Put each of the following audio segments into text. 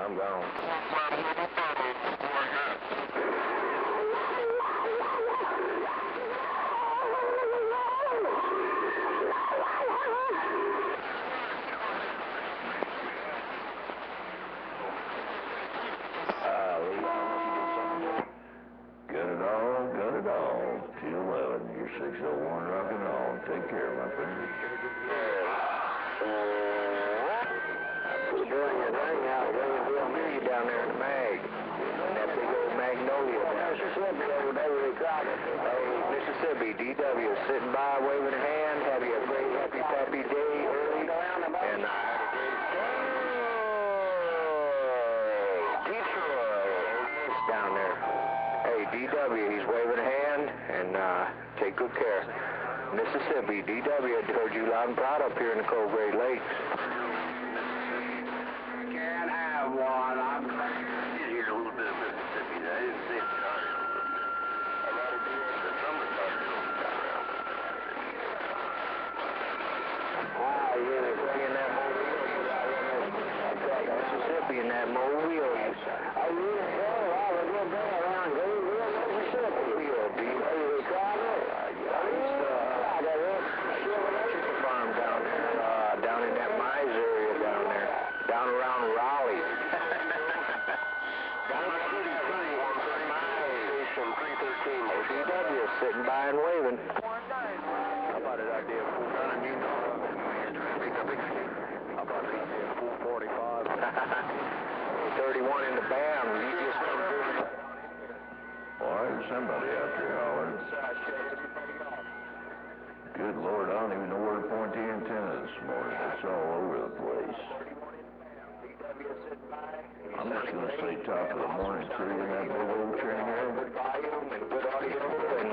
I'm gone. Got it all. T11, you're 601 rocking on. Take care, my friend. We're doing your thing out. We'll hear you down there in the mag. In that big old magnolia down Mississippi over there where they cried. Hey, Mississippi, DW sitting by, waving a hand. Have you a great, happy day early. And Detroit down there. Hey, DW, he's waving a hand, and take good care. Mississippi, DW, I heard you loud and proud up here in the cold Great Lakes. Can't have one. I'm here a little bit of Mississippi. I didn't see it started. A lot of the summer started around. Yeah, they're bringing that mobile out in Mississippi in that mobile. I really feel wow, they're going to bring around Mississippi. They tried it. Chicken farm down in that Mize area down there, down around Raleigh. Down in Station 313. DW sitting by and waving. How about an idea of full gun and you know? How about an idea of full 45? 31 in the BAM. You just come through. Why is somebody out there hollering? Good Lord, I don't even know where to point the antenna this morning. It's all over the place. I'm just going to say top of the morning crew in that big old train there. Good volume and good audio, and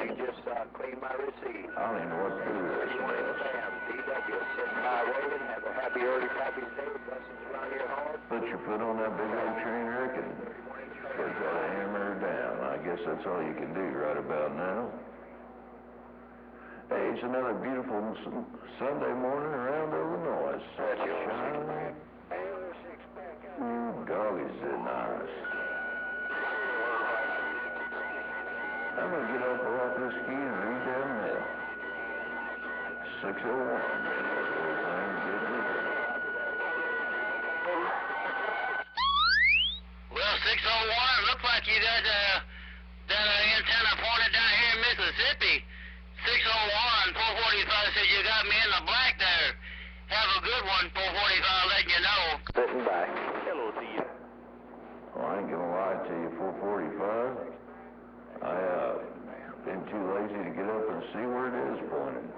you just cleaned my receipt. I don't even know what to do with this mess. DW sitting by waiting. Have a happy early Pappy's Day. Blessings around your home. Put your foot on that big old train wreck and put that hammer down. I guess that's all you can do right about now. Hey, it's another beautiful Sunday morning around Illinois. Sunshine. Dog, is it nice. I'm going to get off of this key and read that mail. 601. Well, 601, looks like you got that antenna pointed down here in Mississippi. 601, 445 said you got me in the black there. Have a good one, 445, letting you know. Sitting by. Hello to you. Well, I ain't going to lie to you, 445. I been too lazy to get up and see where it is pointing.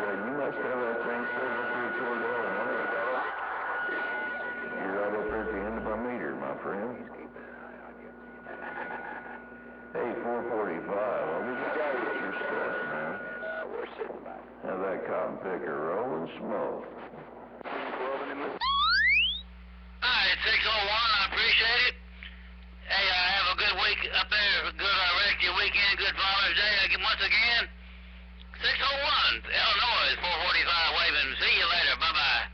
Well, you must have that thing set up here toward Illinois. You're right up there at the end of my meter, my friend. Hey, 445, well, we got your stuff, man. We're sitting by. Have that cotton picker roll and smoke. All right, 601, I appreciate it. Hey, have a good week up there. Good rest of your weekend. Good Father's Day. Once again, 601, Illinois, 445 waving. See you later. Bye-bye.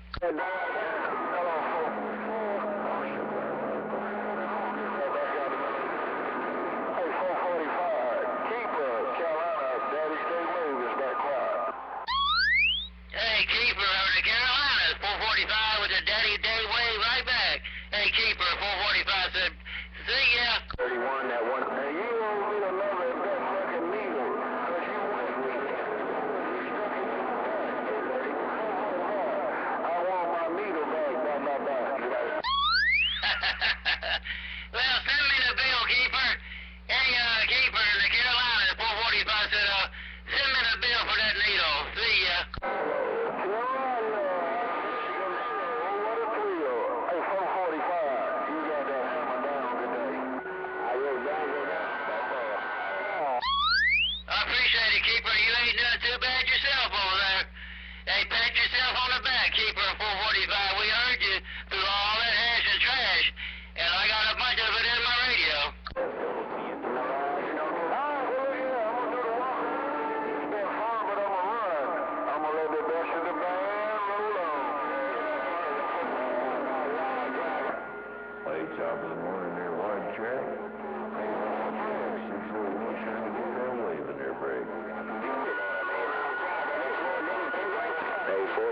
Hey, Keeper over to Carolinas, 445 with a Daddy Day wave right back. Hey, Keeper, 445 said, see ya. 31, that one. Now, you owe me the love of that fucking meal. Because you went with me. I want my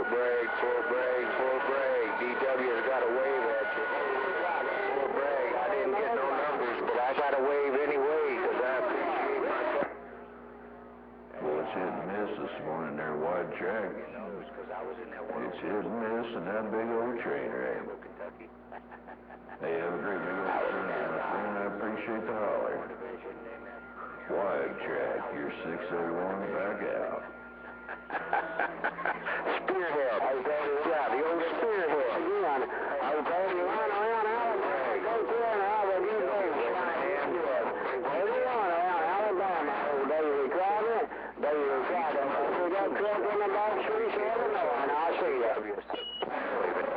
Full brake, full brake, full brake. DW's got a wave at you. Full brake. I didn't get no numbers, but I got a wave anyway, because I appreciate my... Well, it's hit and miss this morning there, wide track. It's hit and miss in that big old train wreck. Hey, have a great big old Sunday, my friend. I appreciate the holler. Wide track, you're 601 back out. Spearhead. Yeah, the old spearhead. I was going to run around Alabama. Go through an Alabama. Everyone around Alabama. Oh, David Crowder. David Crowder. We got truck in the box, 379. I'll see you.